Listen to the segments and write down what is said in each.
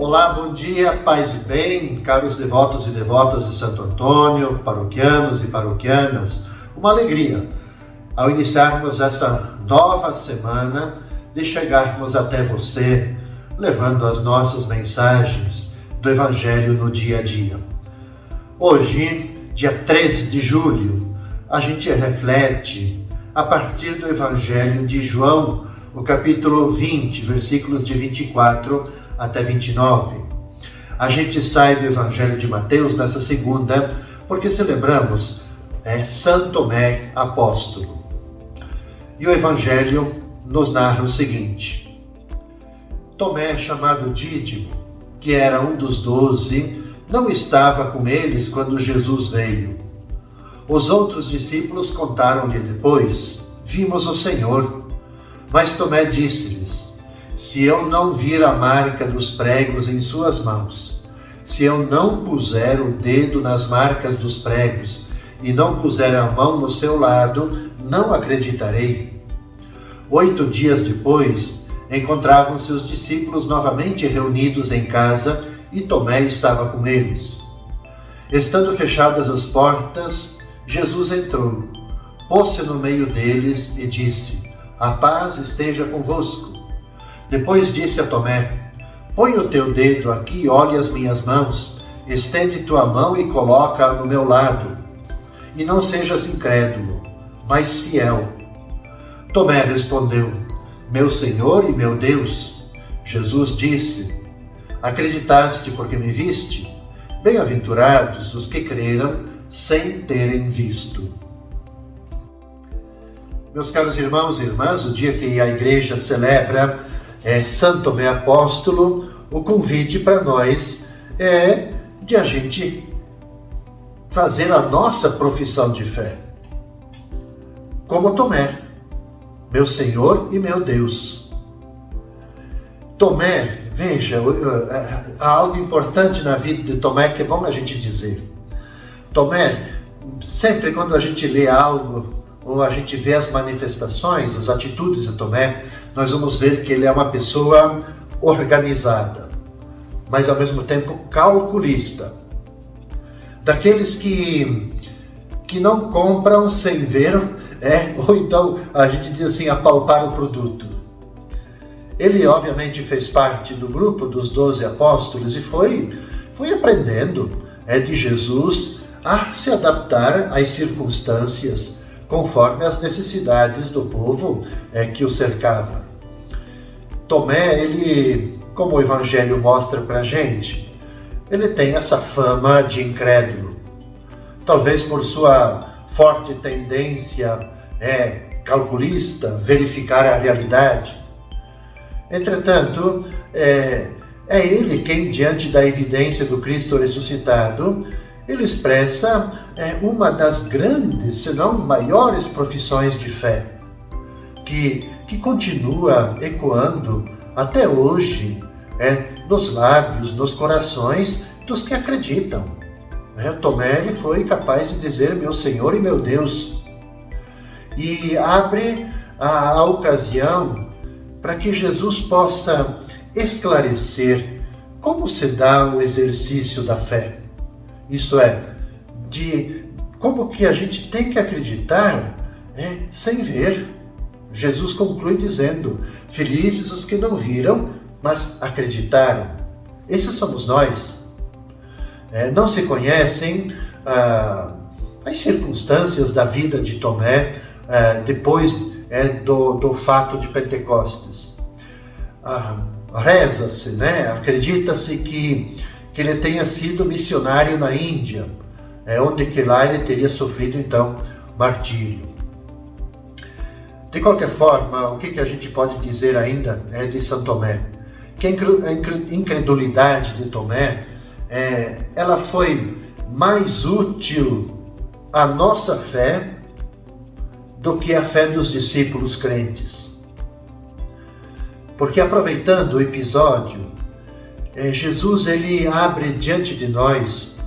Olá, bom dia, paz e bem, caros devotos e devotas de Santo Antônio, paroquianos e paroquianas. Uma alegria ao iniciarmos essa nova semana de chegarmos até você, levando as nossas mensagens do Evangelho no dia a dia. Hoje, dia 3 de julho, a gente reflete a partir do Evangelho de João, o capítulo 20, versículos de 24 até 29. A gente sai do Evangelho de Mateus nessa segunda, porque celebramos São Tomé Apóstolo. E o Evangelho nos narra o seguinte: Tomé, chamado Dídimo, que era um dos 12, não estava com eles quando Jesus veio. Os outros discípulos contaram-lhe depois: vimos o Senhor. Mas Tomé disse-lhes: se eu não vir a marca dos pregos em suas mãos, se eu não puser o dedo nas marcas dos pregos e não puser a mão no seu lado, não acreditarei. 8 dias depois, encontravam-se os discípulos novamente reunidos em casa e Tomé estava com eles. Estando fechadas as portas, Jesus entrou, pôs-se no meio deles e disse: a paz esteja convosco. Depois disse a Tomé: põe o teu dedo aqui e olhe as minhas mãos, estende tua mão e coloca-a no meu lado. E não sejas incrédulo, mas fiel. Tomé respondeu: meu Senhor e meu Deus. Jesus disse: acreditaste porque me viste? Bem-aventurados os que creram sem terem visto. Meus caros irmãos e irmãs, o dia que a igreja celebra São Tomé Apóstolo, o convite para nós é de a gente fazer a nossa profissão de fé. Como Tomé, meu Senhor e meu Deus. Tomé, veja, há algo importante na vida de Tomé que é bom a gente dizer. Tomé, sempre quando a gente lê algo, ou a gente vê as manifestações, as atitudes de Tomé, nós vamos ver que ele é uma pessoa organizada, mas ao mesmo tempo calculista. Daqueles que não compram sem ver, ou então a gente diz assim, apalpar o produto. Ele obviamente fez parte do grupo dos 12 apóstolos e foi aprendendo de Jesus a se adaptar às circunstâncias, conforme as necessidades do povo que o cercava. Tomé, ele, como o Evangelho mostra para a gente, ele tem essa fama de incrédulo. Talvez por sua forte tendência calculista, verificar a realidade. Entretanto, é ele quem, diante da evidência do Cristo ressuscitado, ele expressa uma das grandes, se não maiores profissões de fé, que continua ecoando até hoje nos lábios, nos corações dos que acreditam. Tomé ele foi capaz de dizer: meu Senhor e meu Deus, e abre a ocasião para que Jesus possa esclarecer como se dá o exercício da fé. Isto é, de como que a gente tem que acreditar sem ver. Jesus conclui dizendo: felizes os que não viram, mas acreditaram. Esses somos nós. Não se conhecem as circunstâncias da vida de Tomé depois do fato de Pentecostes. Reza-se, acredita-se que ele tenha sido missionário na Índia, onde que lá ele teria sofrido então martírio. De qualquer forma, o que a gente pode dizer ainda de São Tomé? Que a incredulidade de Tomé, ela foi mais útil à nossa fé do que a fé dos discípulos crentes. Porque, aproveitando o episódio, Jesus ele abre diante de nós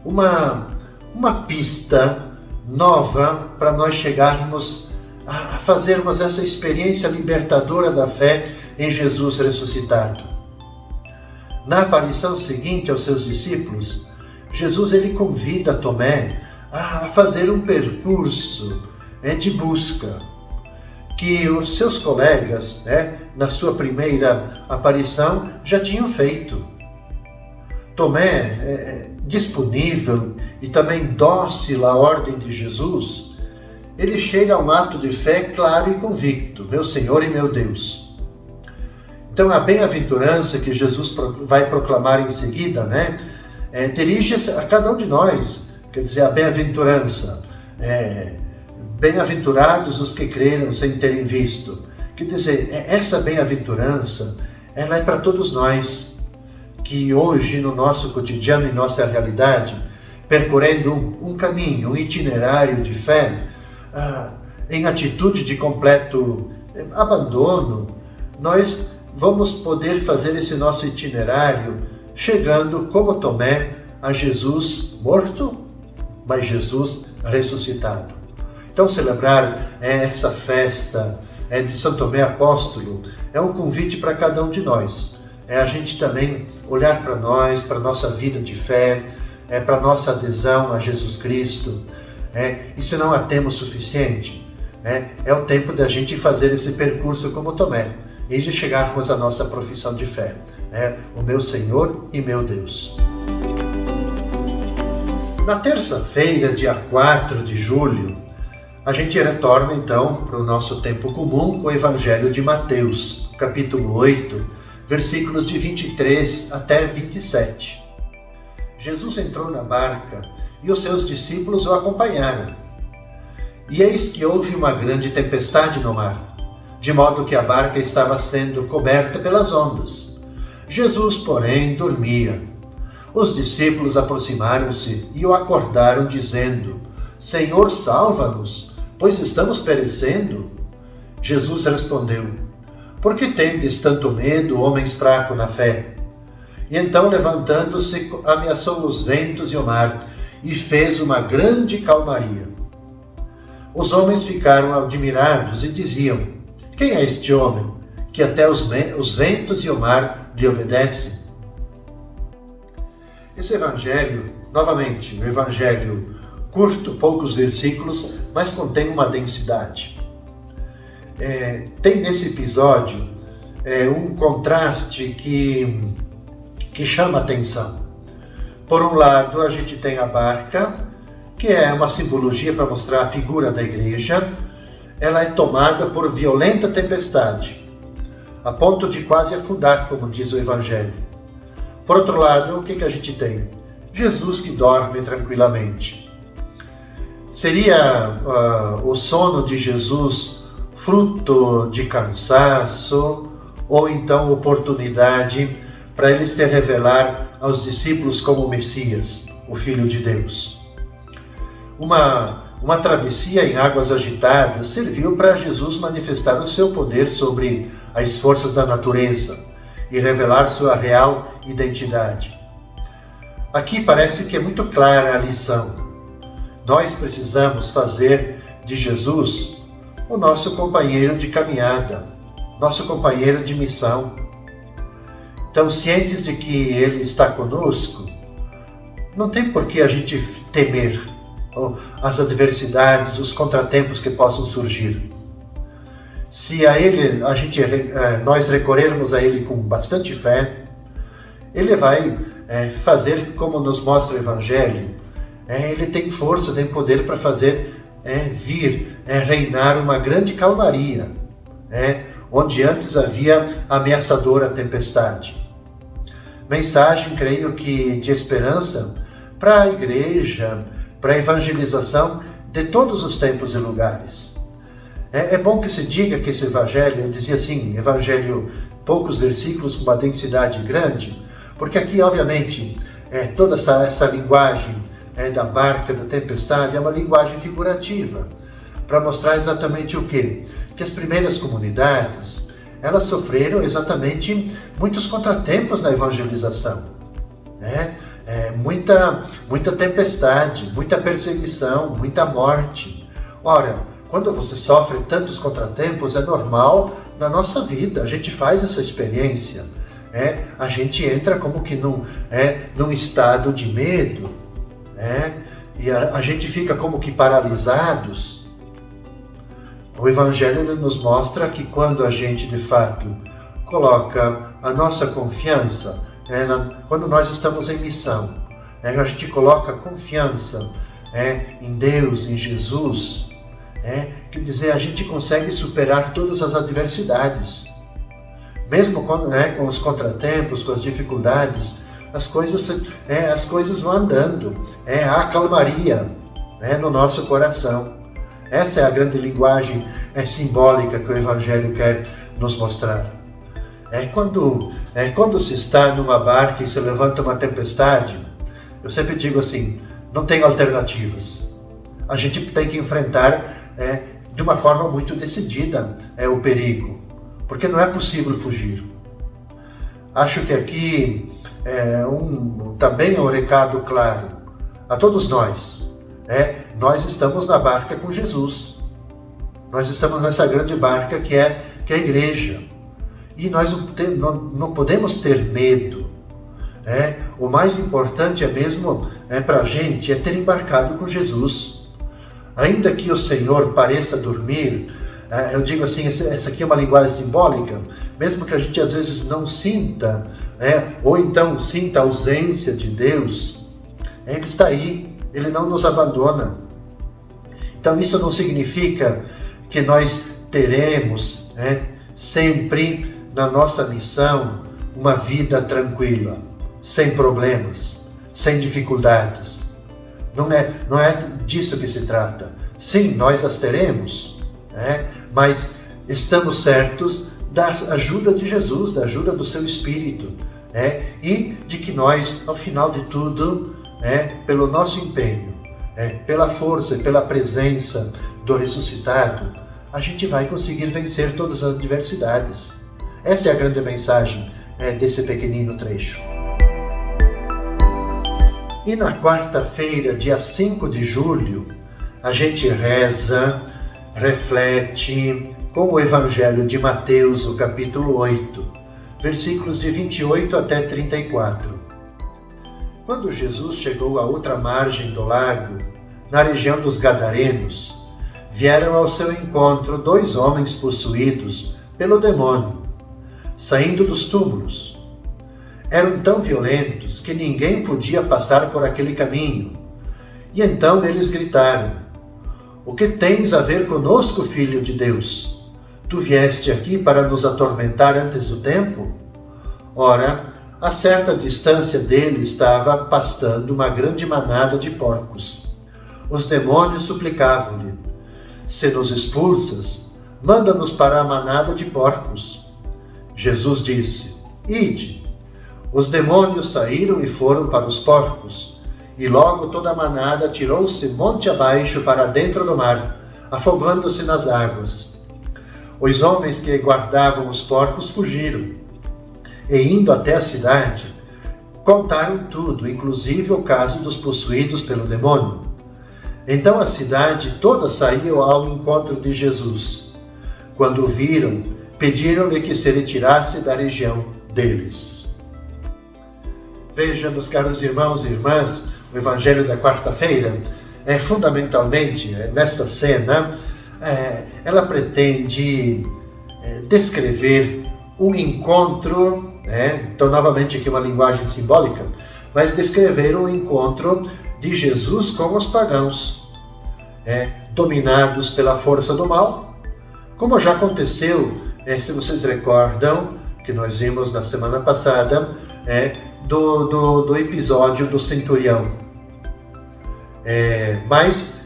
uma pista nova para nós chegarmos a fazermos essa experiência libertadora da fé em Jesus ressuscitado. Na aparição seguinte aos seus discípulos, Jesus ele convida Tomé a fazer um percurso de busca que os seus colegas, na sua primeira aparição, já tinham feito. Tomé, disponível e também dócil à ordem de Jesus, ele chega a um ato de fé claro e convicto: meu Senhor e meu Deus. Então a bem-aventurança que Jesus vai proclamar em seguida, dirige-se a cada um de nós. Quer dizer, a bem-aventurança, bem-aventurados os que creram sem terem visto. Quer dizer, essa bem-aventurança, ela é para todos nós, que hoje no nosso cotidiano, em nossa realidade, percorrendo um caminho, um itinerário de fé, em atitude de completo abandono, nós vamos poder fazer esse nosso itinerário chegando, como Tomé, a Jesus morto, mas Jesus ressuscitado. Então, celebrar essa festa de São Tomé Apóstolo é um convite para cada um de nós. A gente também olhar para nós, para a nossa vida de fé, para a nossa adesão a Jesus Cristo. E se não a temos suficiente, é o tempo da gente fazer esse percurso como Tomé e de chegarmos à nossa profissão de fé. O meu Senhor e meu Deus. Na terça-feira, dia 4 de julho, a gente retorna então para o nosso tempo comum com o Evangelho de Mateus, capítulo 8, versículos de 23 até 27. Jesus entrou na barca e os seus discípulos o acompanharam. E eis que houve uma grande tempestade no mar, de modo que a barca estava sendo coberta pelas ondas. Jesus, porém, dormia. Os discípulos aproximaram-se e o acordaram, dizendo: Senhor, salva-nos, pois estamos perecendo. Jesus respondeu: Por que tendes tanto medo, homens fracos na fé? E então, levantando-se, ameaçou os ventos e o mar, e fez uma grande calmaria. Os homens ficaram admirados e diziam: Quem é este homem, que até os ventos e o mar lhe obedecem? Esse evangelho, novamente, um evangelho curto, poucos versículos, mas contém uma densidade. Tem nesse episódio um contraste que chama atenção. Por um lado, a gente tem a barca, que é uma simbologia para mostrar a figura da igreja. Ela é tomada por violenta tempestade, a ponto de quase afundar, como diz o evangelho. Por outro lado, o que a gente tem? Jesus que dorme tranquilamente. Seria o sono de Jesus fruto de cansaço ou então oportunidade para ele se revelar aos discípulos como o Messias, o Filho de Deus? Uma travessia em águas agitadas serviu para Jesus manifestar o seu poder sobre as forças da natureza e revelar sua real identidade. Aqui parece que é muito clara a lição. Nós precisamos fazer de Jesus o nosso companheiro de caminhada, nosso companheiro de missão. Então, cientes de que Ele está conosco, não tem por que a gente temer as adversidades, os contratempos que possam surgir. Se nós recorrermos a Ele com bastante fé, Ele vai fazer como nos mostra o Evangelho. Ele tem força, tem poder para fazer reinar uma grande calmaria, onde antes havia ameaçadora tempestade. Mensagem, creio que, de esperança para a igreja, para a evangelização de todos os tempos e lugares. É bom que se diga que esse evangelho, eu dizia assim, evangelho, poucos versículos com uma densidade grande, porque aqui, obviamente, toda essa linguagem da barca, da tempestade, é uma linguagem figurativa, para mostrar exatamente o quê? Que as primeiras comunidades, elas sofreram exatamente muitos contratempos na evangelização, muita tempestade, muita perseguição, muita morte. Ora, quando você sofre tantos contratempos, é normal na nossa vida, a gente faz essa experiência. a gente entra como que num estado de medo, e a gente fica como que paralisados. O Evangelho ele nos mostra que quando a gente de fato coloca a nossa confiança, quando nós estamos em missão, a gente coloca confiança em Deus, em Jesus, quer dizer, a gente consegue superar todas as adversidades. Mesmo com os contratempos, com as dificuldades, as coisas vão andando, há calmaria no nosso coração. Essa é a grande linguagem simbólica que o Evangelho quer nos mostrar. Quando se está numa barca e se levanta uma tempestade, eu sempre digo assim, não tem alternativas. A gente tem que enfrentar de uma forma muito decidida o perigo, porque não é possível fugir. Acho que aqui também é um recado claro a todos nós. Nós estamos na barca com Jesus. Nós estamos nessa grande barca que é a igreja. E nós não podemos ter medo. O mais importante mesmo para a gente ter embarcado com Jesus. Ainda que o Senhor pareça dormir, eu digo assim, essa aqui é uma linguagem simbólica, mesmo que a gente às vezes não sinta, ou então sinta a ausência de Deus, Ele está aí, Ele não nos abandona. Então isso não significa que nós teremos sempre na nossa missão uma vida tranquila, sem problemas, sem dificuldades. Não é disso que se trata. Sim, nós as teremos, mas estamos certos da ajuda de Jesus, da ajuda do seu Espírito, e de que nós, ao final de tudo, pelo nosso empenho, pela força e pela presença do ressuscitado, a gente vai conseguir vencer todas as adversidades. Essa é a grande mensagem desse pequenino trecho. E na quarta-feira, dia 5 de julho, a gente reza, reflete com o Evangelho de Mateus, o capítulo 8, versículos de 28 até 34. Quando Jesus chegou à outra margem do lago, na região dos Gadarenos, vieram ao seu encontro 2 homens possuídos pelo demônio, saindo dos túmulos. Eram tão violentos que ninguém podia passar por aquele caminho. E então eles gritaram: "O que tens a ver conosco, Filho de Deus? Tu vieste aqui para nos atormentar antes do tempo?" Ora, a certa distância dele estava pastando uma grande manada de porcos. Os demônios suplicavam-lhe: "Se nos expulsas, manda-nos para a manada de porcos." Jesus disse: "Ide." Os demônios saíram e foram para os porcos, e logo toda a manada atirou-se monte abaixo para dentro do mar, afogando-se nas águas. Os homens que guardavam os porcos fugiram, e indo até a cidade, contaram tudo, inclusive o caso dos possuídos pelo demônio. Então a cidade toda saiu ao encontro de Jesus. Quando o viram, pediram-lhe que se retirasse da região deles. Veja, meus caros irmãos e irmãs, o Evangelho da quarta-feira, fundamentalmente, nesta cena, ela pretende descrever um encontro, então novamente aqui uma linguagem simbólica, mas descrever um encontro de Jesus com os pagãos, dominados pela força do mal, como já aconteceu, se vocês recordam, que nós vimos na semana passada, do episódio do centurião. Mas,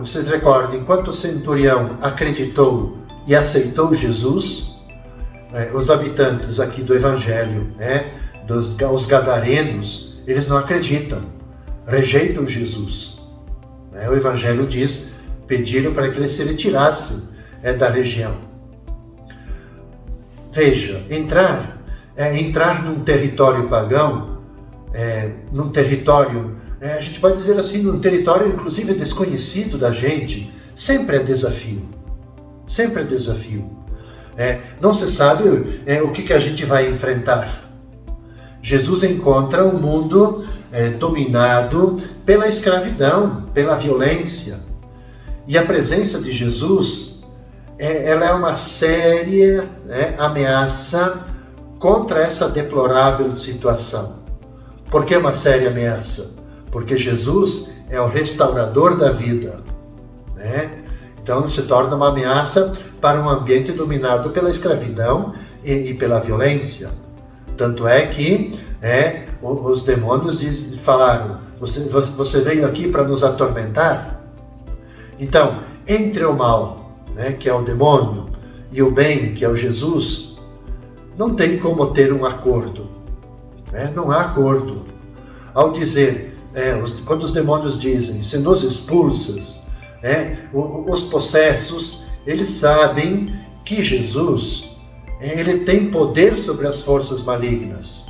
vocês recordam, enquanto o centurião acreditou e aceitou Jesus, os habitantes aqui do Evangelho, os gadarenos, eles não acreditam, rejeitam Jesus. O Evangelho diz, pediram para que ele se retirasse da região. Veja, entrar num território pagão, num território, a gente pode dizer assim, num território inclusive desconhecido da gente, sempre é desafio. Sempre é desafio. Não se sabe o que a gente vai enfrentar. Jesus encontra um mundo dominado pela escravidão, pela violência. E a presença de Jesus, ela é uma séria ameaça contra essa deplorável situação. Por que uma séria ameaça? Porque Jesus é o restaurador da vida. Então se torna uma ameaça para um ambiente dominado pela escravidão e pela violência. Tanto é que os demônios falaram, você veio aqui para nos atormentar? Então, entre o mal, que é o demônio, e o bem, que é o Jesus, não tem como ter um acordo. Não há acordo. Ao dizer, quando os demônios dizem, se nos expulsas, os possessos, eles sabem que Jesus, ele tem poder sobre as forças malignas.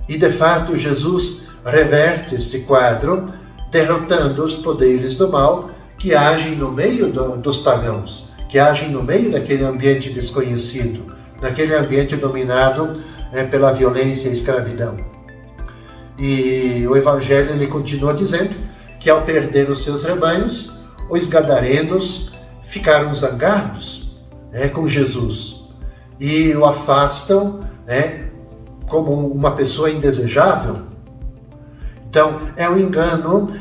E de fato Jesus reverte este quadro, derrotando os poderes do mal que agem no meio dos pagãos, que agem no meio daquele ambiente desconhecido, daquele ambiente dominado pela violência e escravidão. E o Evangelho ele continua dizendo que ao perder os seus rebanhos, os gadarenos ficaram zangados com Jesus e o afastam como uma pessoa indesejável. Então, é um engano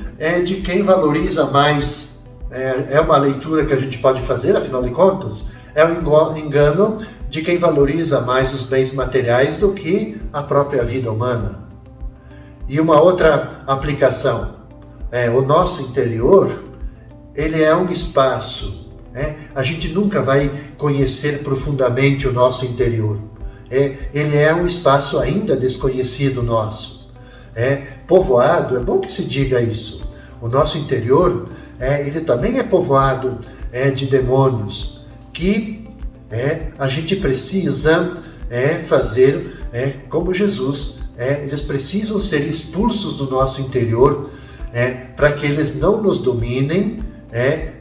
de quem valoriza mais. É uma leitura que a gente pode fazer, afinal de contas, é um engano de quem valoriza mais os bens materiais do que a própria vida humana. E uma outra aplicação, o nosso interior, ele é um espaço. A gente nunca vai conhecer profundamente o nosso interior. Ele é um espaço ainda desconhecido nosso. Povoado, é bom que se diga isso. O nosso interior, ele também é povoado de demônios, que a gente precisa fazer como Jesus. Eles precisam ser expulsos do nosso interior para que eles não nos dominem,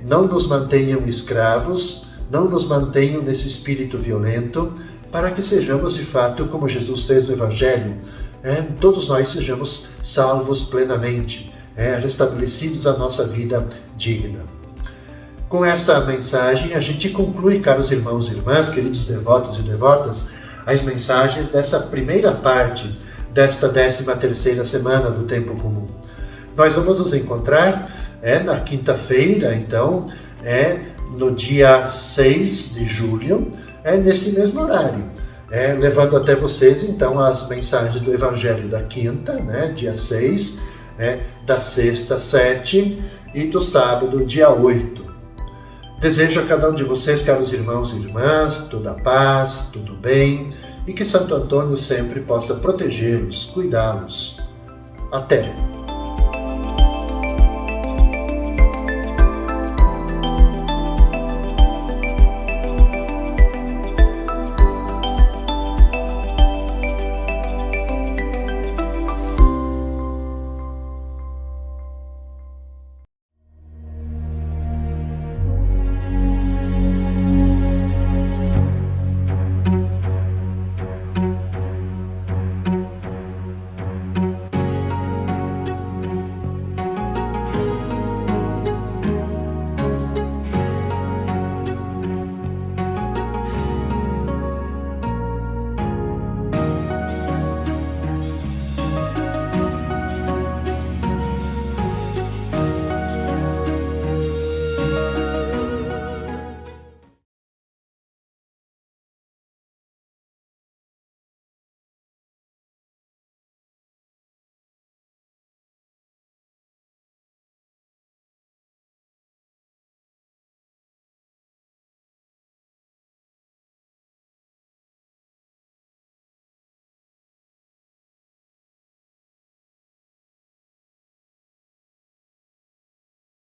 não nos mantenham escravos, não nos mantenham nesse espírito violento, para que sejamos de fato, como Jesus fez no Evangelho, todos nós sejamos salvos plenamente, restabelecidos a nossa vida digna. Com essa mensagem, a gente conclui, caros irmãos e irmãs, queridos devotos e devotas, as mensagens dessa primeira parte desta 13ª semana do Tempo Comum. Nós vamos nos encontrar na quinta-feira, então, no dia 6 de julho, nesse mesmo horário, levando até vocês, então, as mensagens do Evangelho da quinta, dia 6, da sexta, 7, e do sábado, dia 8. Desejo a cada um de vocês, caros irmãos e irmãs, toda a paz, tudo bem, e que Santo Antônio sempre possa protegê-los, cuidá-los. Até!